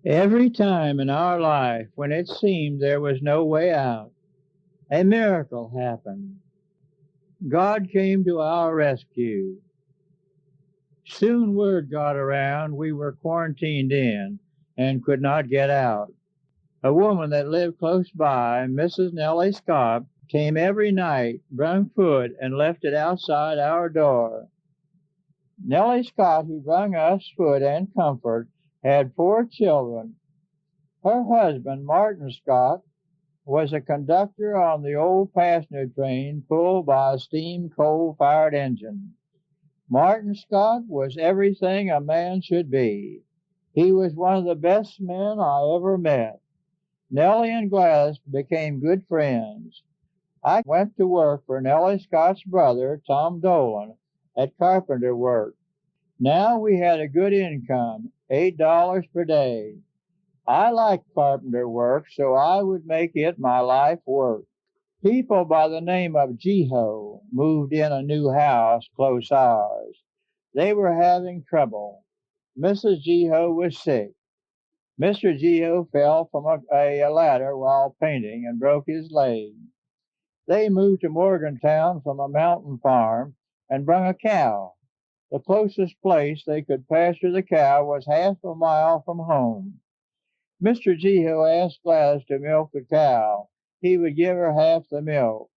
Every time in our life when it seemed there was no way out, a miracle happened. God came to our rescue. Soon word got around we were quarantined in and could not get out. A woman that lived close by, Mrs. Nellie Scott, came every night, brung food, and left it outside our door. Nellie Scott, who brung us food and comfort, had 4 children. Her husband, Martin Scott, was a conductor on the old passenger train pulled by a steam coal-fired engine. Martin Scott was everything a man should be. He was one of the best men I ever met. Nellie and Gladys became good friends. I went to work for Nellie Scott's brother, Tom Dolan, at carpenter work. Now we had a good income, $8 per day. I liked carpenter work, so I would make it my life work. People by the name of Geho moved in a new house close ours. They were having trouble. Mrs. Geho was sick. Mr. Geo fell from a ladder while painting and broke his leg. They moved to Morgantown from a mountain farm and brung a cow. The closest place they could pasture the cow was half a mile from home. Mr. Geo asked Gladys to milk the cow. He would give her half the milk.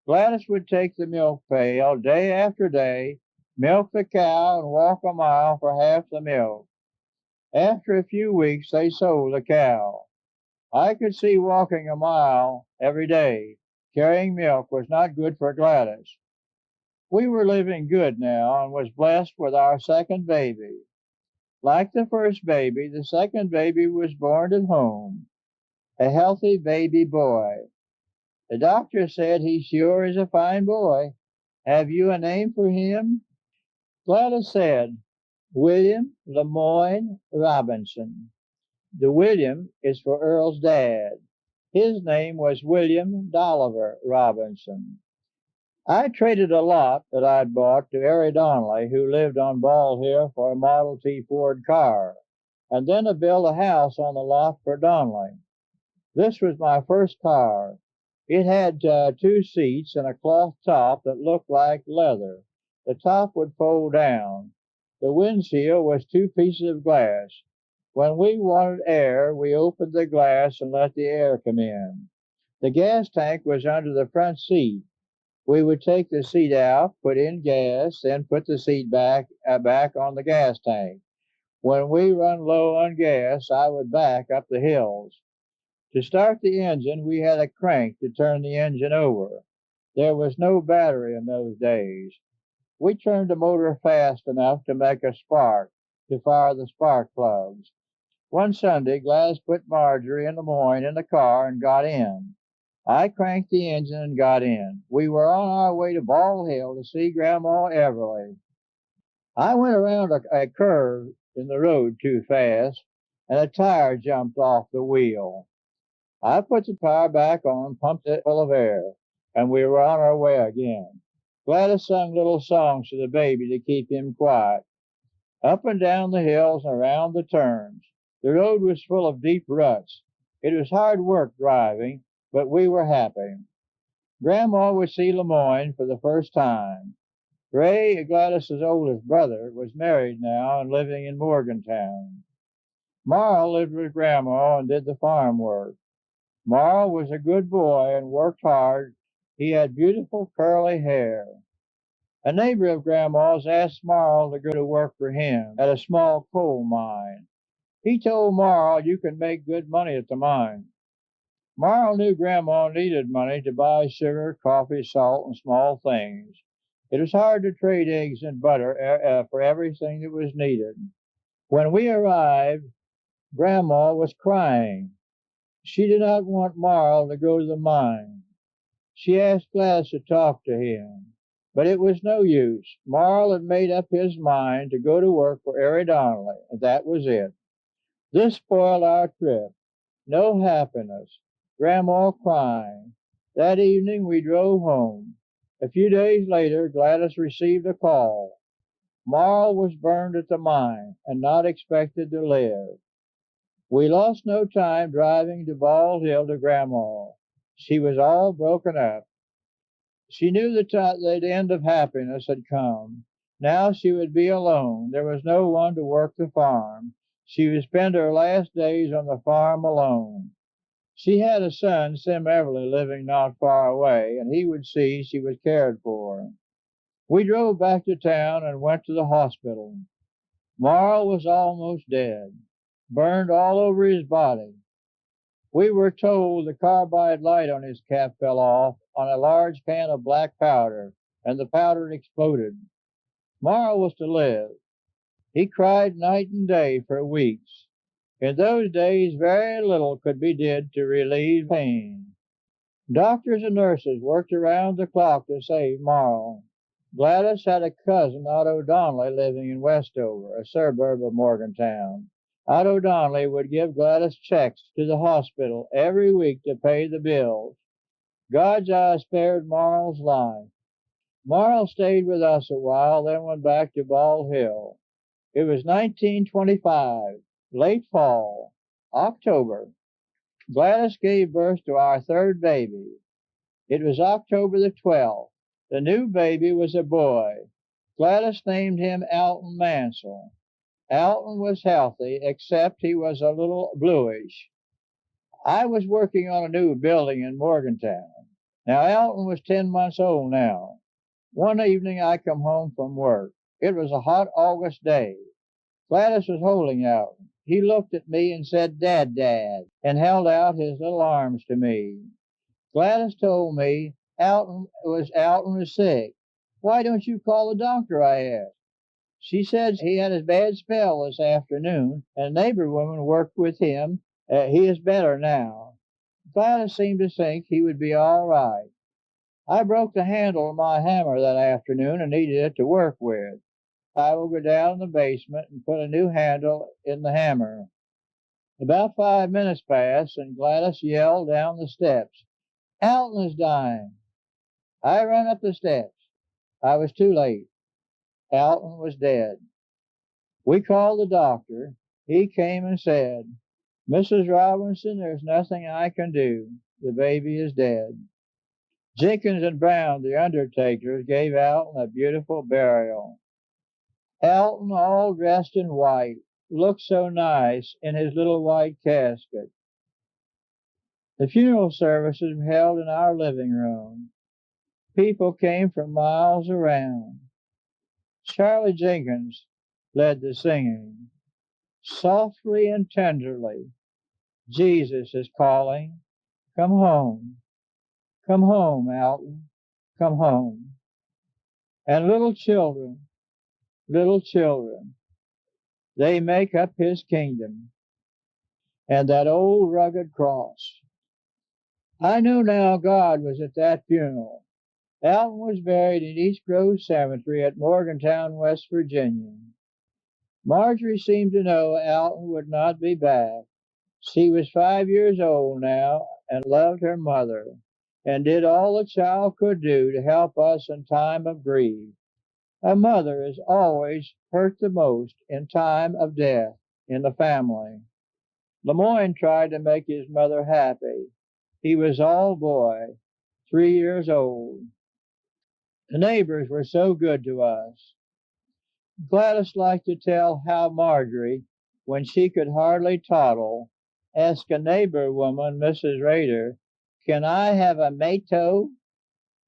Gladys would take the milk pail day after day, milk the cow, and walk a mile for half the milk. After a few weeks, they sold the cow. I could see walking a mile every day, carrying milk, was not good for Gladys. We were living good now and was blessed with our second baby. Like the first baby, the second baby was born at home, a healthy baby boy. The doctor said he sure is a fine boy. Have you a name for him? Gladys said, William Lemoyne Robinson. The William is for Earl's dad. His name was William Dolliver Robinson. I traded a lot that I'd bought to Harry Donnelly, who lived on Bald Hill, for a Model T Ford car, and then I built a house on the lot for Donnelly. This was my first car. It had 2 seats and a cloth top that looked like leather. The top would fold down. The windshield was 2 pieces of glass. When we wanted air, we opened the glass and let the air come in. The gas tank was under the front seat. We would take the seat out, put in gas, then put the seat back on the gas tank. When we run low on gas, I would back up the hills. To start the engine, we had a crank to turn the engine over. There was no battery in those days. We turned the motor fast enough to make a spark to fire the spark plugs. One Sunday, Gladys put Marjorie and Lemoyne in the car and got in. I cranked the engine and got in. We were on our way to Bald Hill to see Grandma Everly. I went around a curve in the road too fast, and a tire jumped off the wheel. I put the tire back on, pumped it full of air, and we were on our way again. Gladys sung little songs to the baby to keep him quiet. Up and down the hills and around the turns. The road was full of deep ruts. It was hard work driving, but we were happy. Grandma would see Lemoyne for the first time. Ray, Gladys's oldest brother, was married now and living in Morgantown. Marl lived with Grandma and did the farm work. Marl was a good boy and worked hard. He had beautiful curly hair. A neighbor of Grandma's asked Marl to go to work for him at a small coal mine. He told Marl you can make good money at the mine. Marl knew Grandma needed money to buy sugar, coffee, salt, and small things. It was hard to trade eggs and butter for everything that was needed. When we arrived, Grandma was crying. She did not want Marl to go to the mine. She asked Gladys to talk to him, but it was no use. Marl had made up his mind to go to work for Harry Donnelly, and that was it. This spoiled our trip. No happiness. Grandma crying. That evening we drove home. A few days later, Gladys received a call. Marl was burned at the mine and not expected to live. We lost no time driving to Bald Hill to Grandma. She was all broken up. She knew the end of happiness had come. Now she would be alone. There was no one to work the farm. She would spend her last days on the farm alone. She had a son, Sim Everly, living not far away, and he would see she was cared for. We drove back to town and went to the hospital. Marl was almost dead, burned all over his body. We were told the carbide light on his cap fell off on a large can of black powder, and the powder exploded. Marl was to live. He cried night and day for weeks. In those days, very little could be did to relieve pain. Doctors and nurses worked around the clock to save Marl. Gladys had a cousin, Otto Donnelly, living in Westover, a suburb of Morgantown. Otto Donnelly would give Gladys checks to the hospital every week to pay the bills. God's eye spared Marl's life. Marl stayed with us a while, then went back to Bald Hill. It was 1925, late fall, October. Gladys gave birth to our third baby. It was October the 12th. The new baby was a boy. Gladys named him Alton Mansell. Alton was healthy, except he was a little bluish. I was working on a new building in Morgantown. Now, Alton was 10 months old now. One evening I come home from work. It was a hot August day. Gladys was holding Alton. He looked at me and said, "Dad, Dad," and held out his little arms to me. Gladys told me Alton was sick. "Why don't you call the doctor?" I asked. She said he had a bad spell this afternoon, and a neighbor woman worked with him. He is better now. Gladys seemed to think he would be all right. I broke the handle of my hammer that afternoon and needed it to work with. I will go down in the basement and put a new handle in the hammer. About 5 minutes passed, and Gladys yelled down the steps, "Alton is dying." I ran up the steps. I was too late. Alton was dead. We called the doctor. He came and said, "Mrs. Robinson, there's nothing I can do. The baby is dead." Jenkins and Brown, the undertakers, gave Alton a beautiful burial. Alton, all dressed in white, looked so nice in his little white casket. The funeral services were held in our living room. People came from miles around. Charlie Jenkins led the singing. Softly and tenderly, Jesus is calling, "Come home, come home, Alton, come home." And little children, they make up his kingdom. And that old rugged cross. I knew now God was at that funeral. Alton was buried in East Grove Cemetery at Morgantown, West Virginia. Marjorie seemed to know Alton would not be back. She was 5 years old now and loved her mother, and did all a child could do to help us in time of grief. A mother is always hurt the most in time of death in the family. Lemoyne tried to make his mother happy. He was all boy, 3 years old. The neighbors were so good to us. Gladys liked to tell how Marjorie, when she could hardly toddle, asked a neighbor woman, Mrs. Rader, "Can I have a mato?"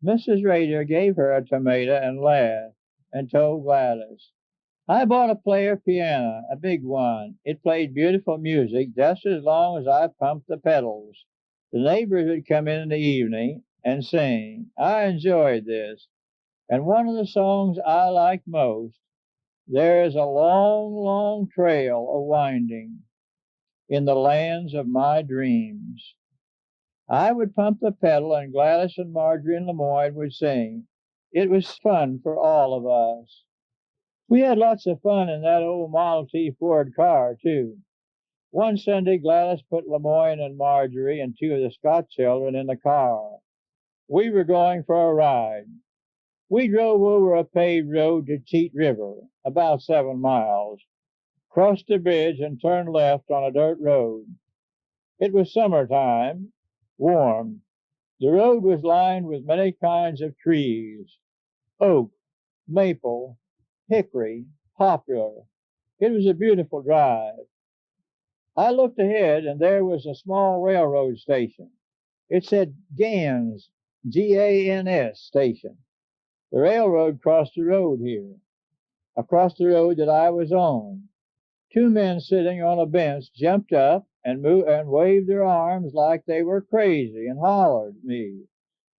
Mrs. Rader gave her a tomato and laughed, and told Gladys, "I bought a player piano, a big one. It played beautiful music just as long as I pumped the pedals. The neighbors would come in the evening and sing. I enjoyed this. And one of the songs I liked most, 'There is a long, long trail a-winding in the lands of my dreams.' I would pump the pedal, and Gladys and Marjorie and Lemoyne would sing. It was fun for all of us. We had lots of fun in that old Model T Ford car, too. One Sunday, Gladys put Lemoyne and Marjorie and 2 of the Scott children in the car. We were going for a ride. We drove over a paved road to Cheat River, about 7 miles. crossed the bridge, and turned left on a dirt road. It was summertime, warm. The road was lined with many kinds of trees: oak, maple, hickory, poplar. It was a beautiful drive. I looked ahead, and there was a small railroad station. It said Gans, Gans station. The railroad crossed the road here. Across the road that I was on, two men sitting on a bench jumped up and waved their arms like they were crazy and hollered at me.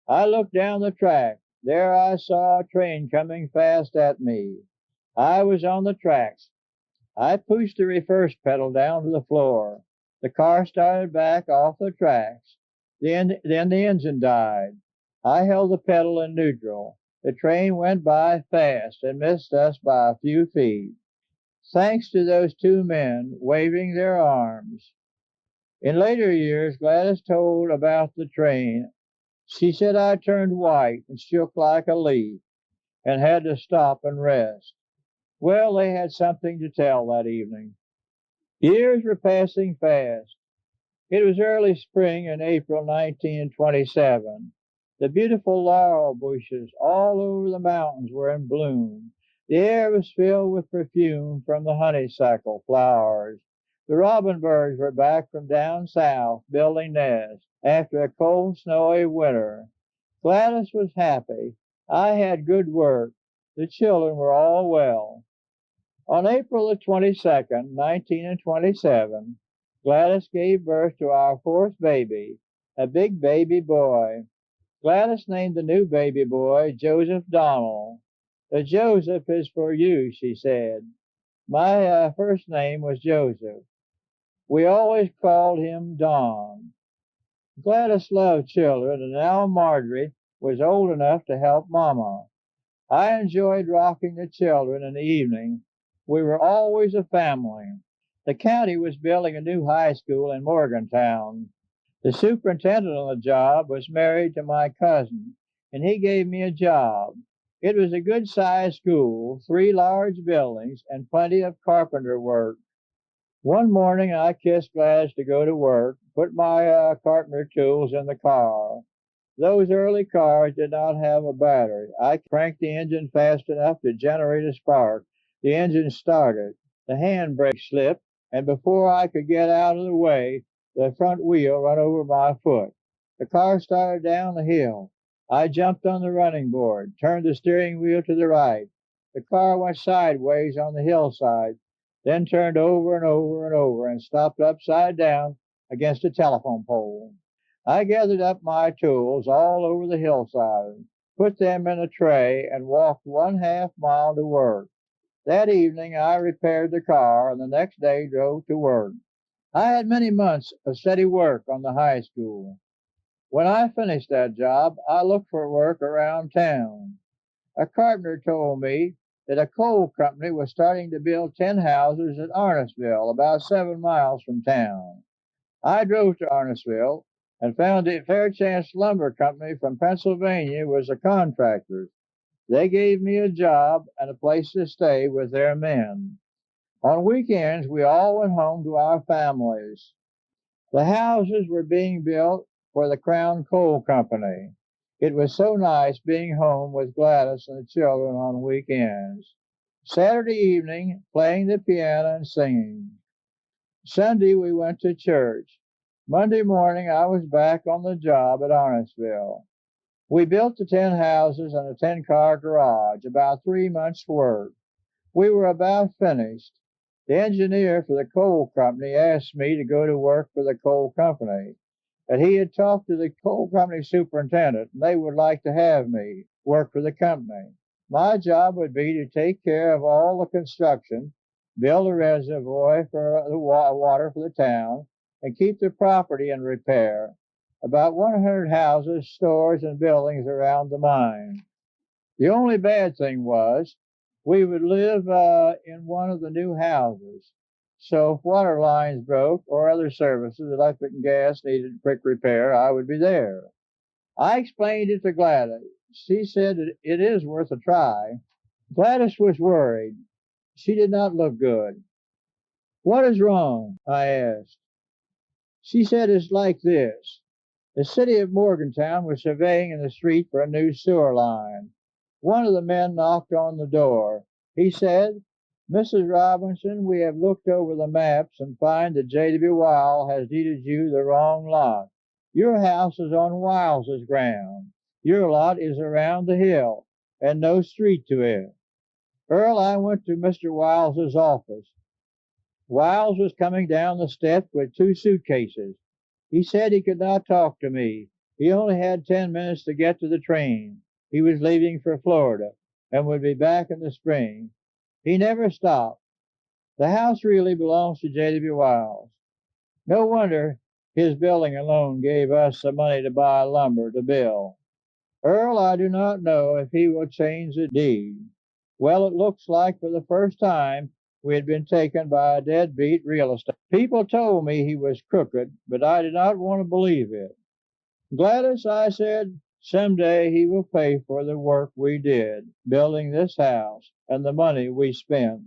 I looked down the track. There I saw a train coming fast at me. I was on the tracks. I pushed the reverse pedal down to the floor. The car started back off the tracks. Then the engine died. I held the pedal in neutral. The train went by fast and missed us by a few feet. Thanks to those two men waving their arms. In later years, Gladys told about the train. She said I turned white and shook like a leaf and had to stop and rest. Well, they had something to tell that evening. Years were passing fast. It was early spring in April 1927. The beautiful laurel bushes all over the mountains were in bloom. The air was filled with perfume from the honeysuckle flowers. The robin birds were back from down south building nests after a cold, snowy winter. Gladys was happy. I had good work. The children were all well. On April the 22nd, 1927, Gladys gave birth to our fourth baby, a big baby boy. Gladys named the new baby boy Joseph Donald. The Joseph is for you, she said. My first name was Joseph. We always called him Don. Gladys loved children, and now Marjorie was old enough to help Mama. I enjoyed rocking the children in the evening. We were always a family. The county was building a new high school in Morgantown. The superintendent on the job was married to my cousin, and he gave me a job. It was a good-sized school, 3 large buildings, and plenty of carpenter work. One morning I kissed Gladys to go to work, put my carpenter tools in the car. Those early cars did not have a battery. I cranked the engine fast enough to generate a spark. The engine started. The handbrake slipped, and before I could get out of the way, the front wheel run over my foot. The car started down the hill. I jumped on the running board, turned the steering wheel to the right. The car went sideways on the hillside, then turned over and over and over and stopped upside down against a telephone pole. I gathered up my tools all over the hillside, put them in a tray, and walked 1/2 mile to work. That evening I repaired the car, and the next day drove to work. I had many months of steady work on the high school. When I finished that job, I looked for work around town. A carpenter told me that a coal company was starting to build 10 houses at Arnottsville, about 7 miles from town. I drove to Arnottsville and found that Fairchance Lumber Company from Pennsylvania was a contractor. They gave me a job and a place to stay with their men. On weekends, we all went home to our families. The houses were being built for the Crown Coal Company. It was so nice being home with Gladys and the children on weekends. Saturday evening, playing the piano and singing. Sunday, we went to church. Monday morning, I was back on the job at Arnottsville. We built the 10 houses and a 10-car garage, about 3 months' work. We were about finished. The engineer for the coal company asked me to go to work for the coal company, but he had talked to the coal company superintendent, and they would like to have me work for the company. My job would be to take care of all the construction, build a reservoir for the water for the town, and keep the property in repair. About 100 houses, stores, and buildings around the mine. The only bad thing was we would live in one of the new houses. So if water lines broke or other services, electric and gas, needed quick repair, I would be there. I explained it to Gladys. She said it is worth a try. Gladys was worried. She did not look good. "What is wrong?" I asked. She said it's like this. The city of Morgantown was surveying in the street for a new sewer line. One of the men knocked on the door. He said, "Mrs. Robinson, we have looked over the maps and find that J.W. Weil has deeded you the wrong lot. Your house is on Wiles's ground. Your lot is around the hill, and no street to it." Earl, I went to Mr. Wiles's office. Wiles was coming down the steps with 2 suitcases. He said he could not talk to me. He only had 10 minutes to get to the train. He was leaving for Florida and would be back in the spring. He never stopped. The house really belongs to J.W. Wiles. No wonder his building alone gave us the money to buy lumber to build. Earl, I do not know if he will change the deed. Well, it looks like for the first time we had been taken by a deadbeat real estate. People told me he was crooked, but I did not want to believe it. "Gladys," I said, "someday he will pay for the work we did, building this house, and the money we spent."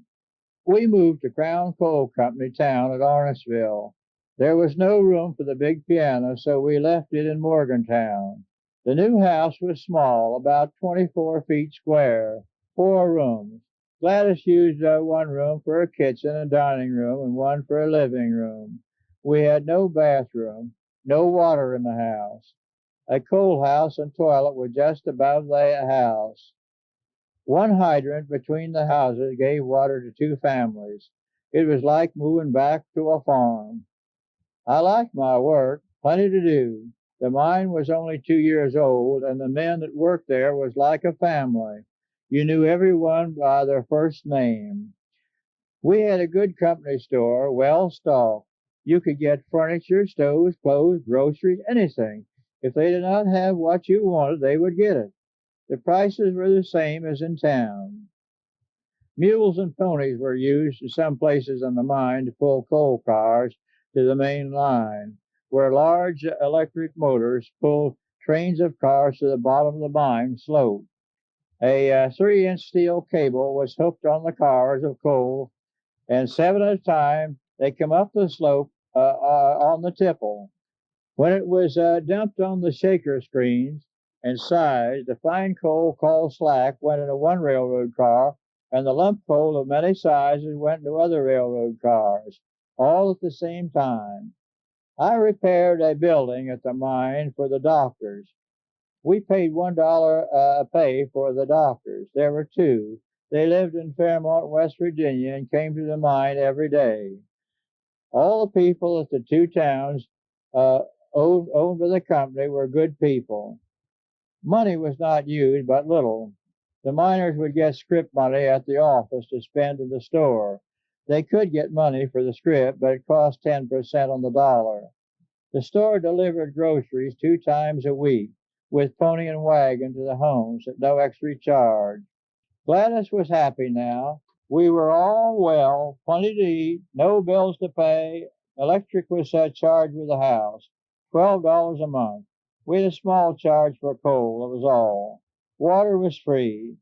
We moved to Crown Coal Company town at Arnottsville. There was no room for the big piano, so we left it in Morgantown. The new house was small, about 24 feet square, 4 rooms. Gladys used one room for a kitchen and dining room and one for a living room. We had no bathroom, no water in the house. A coal house and toilet were just above the house. One hydrant between the houses gave water to 2 families. It was like moving back to a farm. I liked my work, plenty to do. The mine was only 2 years old, and the men that worked there was like a family. You knew everyone by their first name. We had a good company store, well stocked. You could get furniture, stoves, clothes, groceries, anything. If they did not have what you wanted, they would get it. The prices were the same as in town. Mules and ponies were used in some places in the mine to pull coal cars to the main line, where large electric motors pulled trains of cars to the bottom of the mine slope. A 3-inch steel cable was hooked on the cars of coal, and 7 at a time they come up the slope on the tipple. When it was dumped on the shaker screens and sized, the fine coal called slack went into one railroad car, and the lump coal of many sizes went into other railroad cars, all at the same time. I repaired a building at the mine for the doctors. We paid $1 a pay for the doctors. There were 2. They lived in Fairmont, West Virginia, and came to the mine every day. All the people at the 2 towns owned by the company were good people. Money was not used but little. The miners would get scrip money at the office to spend in the store. They could get money for the scrip, but it cost 10% on the dollar. The store delivered groceries 2 times a week, with pony and wagon to the homes at no extra charge. Gladys was happy now. We were all well, plenty to eat, no bills to pay. Electric was charged with the house, $12 a month. We had a small charge for coal, that was all. Water was free.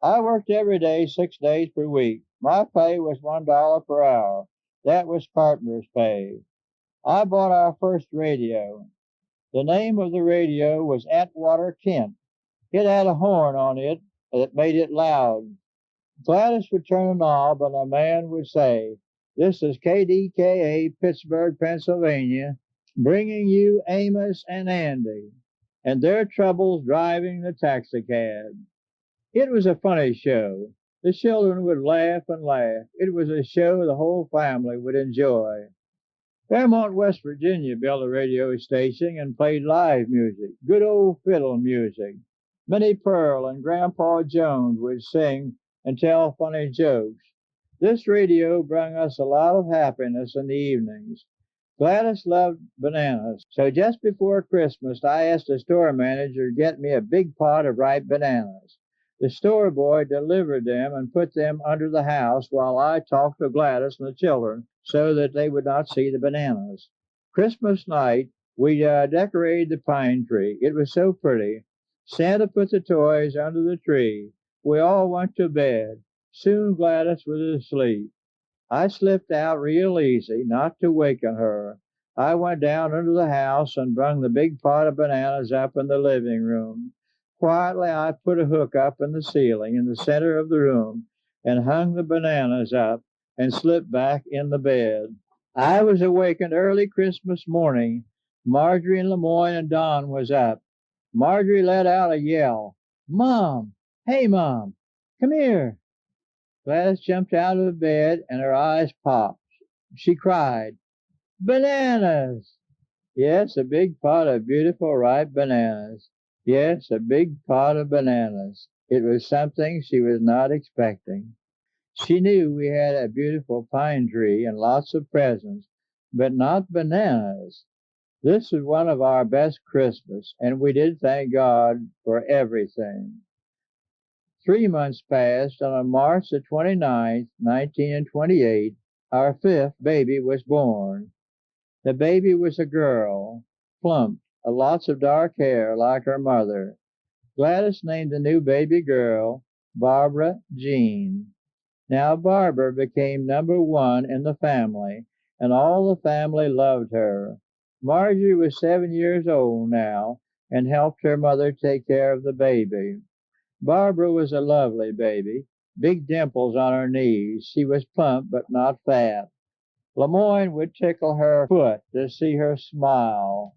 I worked every day 6 days per week. My pay was $1 per hour. That was carpenter's pay. I bought our first radio. The name of the radio was Atwater Kent. It had a horn on it that made it loud. Gladys would turn a knob and a man would say, "This is KDKA, Pittsburgh, Pennsylvania, bringing you Amos and Andy and their troubles driving the taxicab." It was a funny show. The children would laugh and laugh. It was a show the whole family would enjoy. Fairmont, West Virginia built a radio station and played live music, good old fiddle music. Minnie Pearl and Grandpa Jones would sing and tell funny jokes. This radio brought us a lot of happiness in the evenings. Gladys loved bananas, so just before Christmas I asked the store manager to get me a big pot of ripe bananas. The store boy delivered them and put them under the house while I talked to Gladys and the children so that they would not see the bananas. Christmas night, we decorated the pine tree. It was so pretty. Santa put the toys under the tree. We all went to bed. Soon Gladys was asleep. I slipped out real easy, not to waken her. I went down into the house and brung the big pot of bananas up in the living room. Quietly, I put a hook up in the ceiling in the center of the room and hung the bananas up and slipped back in the bed. I was awakened early Christmas morning. Marjorie and LeMoyne and Don was up. Marjorie let out a yell. Mom! Hey, Mom! Come here! Gladys jumped out of bed and her eyes popped. She cried, Bananas! Yes, a big pot of beautiful ripe bananas. Yes, a big pot of bananas. It was something she was not expecting. She knew we had a beautiful pine tree and lots of presents, but not bananas. This was one of our best Christmas, and we did thank God for everything. 3 months passed, and on March the 29th, 1928, our fifth baby was born. The baby was a girl, plump, lots of dark hair like her mother. Gladys named the new baby girl Barbara Jean. Now Barbara became number one in the family, and all the family loved her. Marjorie was 7 years old now and helped her mother take care of the baby. Barbara was a lovely baby, big dimples on her knees. She was plump but not fat. LeMoyne would tickle her foot to see her smile.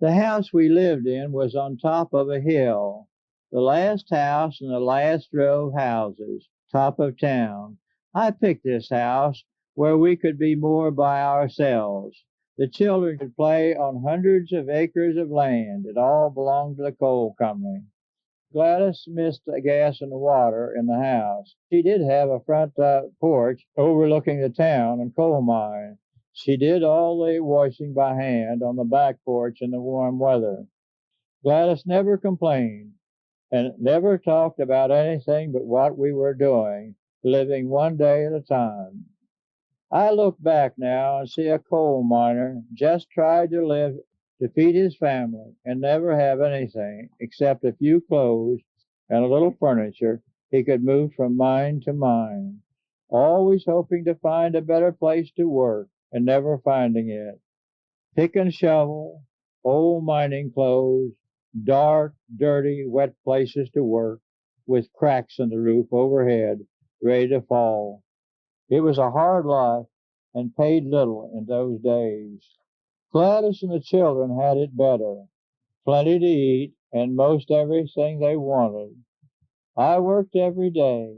The house we lived in was on top of a hill, the last house in the last row of houses, top of town. I picked this house where we could be more by ourselves. The children could play on hundreds of acres of land. It all belonged to the coal company. Gladys missed the gas and the water in the house. She did have a front porch overlooking the town and coal mine. She did all the washing by hand on the back porch in the warm weather. Gladys never complained and never talked about anything but what we were doing, living one day at a time. I look back now and see a coal miner just tried to live to feed his family and never have anything except a few clothes and a little furniture he could move from mine to mine, always hoping to find a better place to work and never finding it. Pick and shovel, old mining clothes, dark, dirty, wet places to work with cracks in the roof overhead, ready to fall. It was a hard life and paid little in those days. Gladys and the children had it better, plenty to eat and most everything they wanted. I worked every day.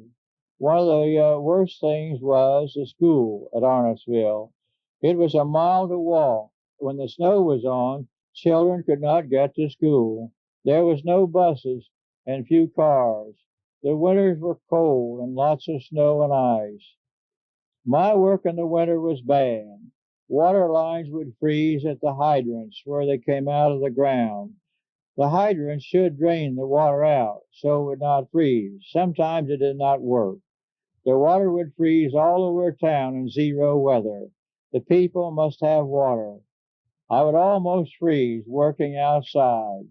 One of the worst things was the school at Arnottsville. It was a mile to walk. When the snow was on, children could not get to school. There was no buses and few cars. The winters were cold and lots of snow and ice. My work in the winter was bad. Water lines would freeze at the hydrants where they came out of the ground. The hydrants should drain the water out so it would not freeze. Sometimes it did not work. The water would freeze all over town in zero weather. The people must have water. I would almost freeze working outside.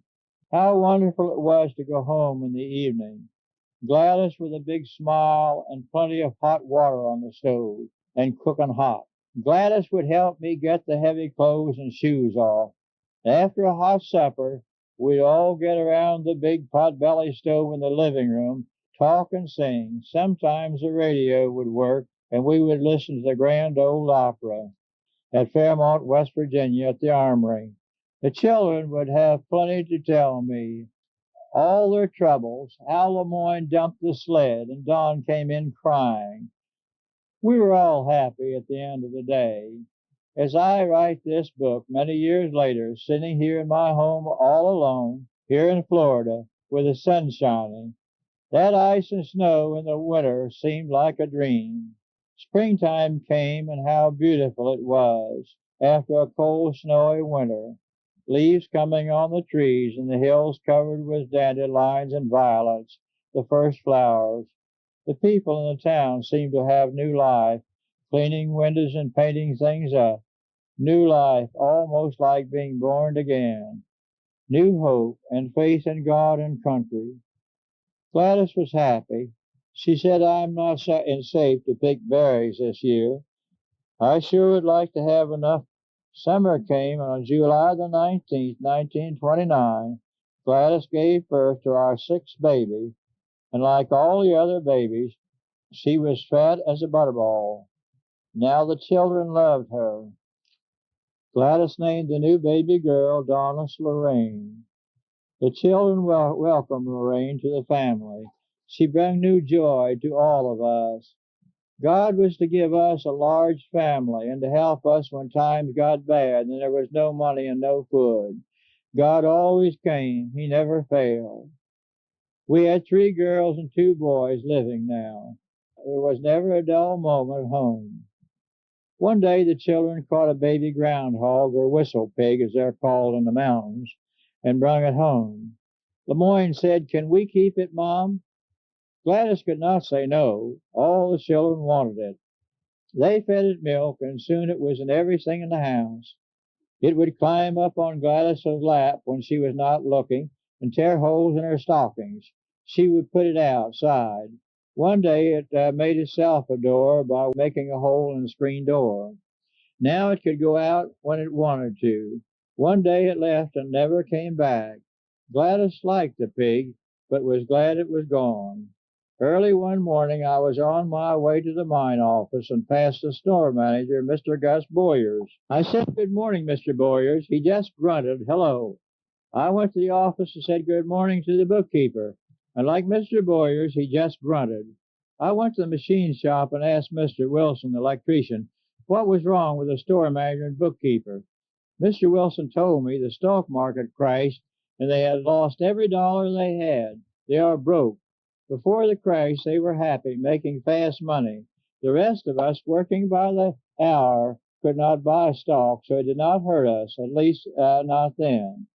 How wonderful it was to go home in the evening. Gladys with a big smile and plenty of hot water on the stove and cooking hot. Gladys would help me get the heavy clothes and shoes off. After a hot supper, we'd all get around the big pot-belly stove in the living room, talk and sing. Sometimes the radio would work and we would listen to the Grand Ole Opera at Fairmont, West Virginia at the Armory. The children would have plenty to tell me all their troubles, how LeMoyne dumped the sled and Don came in crying. We were all happy at the end of the day. As I write this book many years later, sitting here in my home all alone, here in Florida, with the sun shining, that ice and snow in the winter seemed like a dream. Springtime came, and how beautiful it was after a cold, snowy winter. Leaves coming on the trees and the hills covered with dandelions and violets, the first flowers. The people in the town seemed to have new life, cleaning windows and painting things up. New life, almost like being born again. New hope and faith in God and country. Gladys was happy. She said, I'm not safe to pick berries this year. I sure would like to have enough. Summer came, and on July the 19th, 1929, Gladys gave birth to our sixth baby, and like all the other babies, she was fat as a butterball. Now the children loved her. Gladys named the new baby girl Donis Lorraine. The children welcomed Lorraine to the family. She brought new joy to all of us. God was to give us a large family and to help us when times got bad and there was no money and no food. God always came. He never failed. We had 3 girls and 2 boys living now. There was never a dull moment at home. One day the children caught a baby groundhog, or whistle pig as they're called in the mountains, and brung it home. Lemoyne said, "Can we keep it, Mom?" Gladys could not say no. All the children wanted it. They fed it milk, and soon it was in everything in the house. It would climb up on Gladys's lap when she was not looking and tear holes in her stockings. She would put it outside. One day it made itself a door by making a hole in the screen door. Now it could go out when it wanted to. One day it left and never came back. Gladys liked the pig, but was glad it was gone. Early one morning I was on my way to the mine office and passed the store manager, Mr. Gus Boyers. I said, "Good morning, Mr. Boyers." He just grunted, "Hello." I went to the office and said good morning to the bookkeeper, and like Mr. Boyers, he just grunted. I went to the machine shop and asked Mr. Wilson, the electrician, what was wrong with the store manager and bookkeeper. Mr. Wilson told me the stock market crashed and they had lost every dollar they had. They are broke. Before the crash, they were happy, making fast money. The rest of us, working by the hour, could not buy stock, so it did not hurt us, at least not then.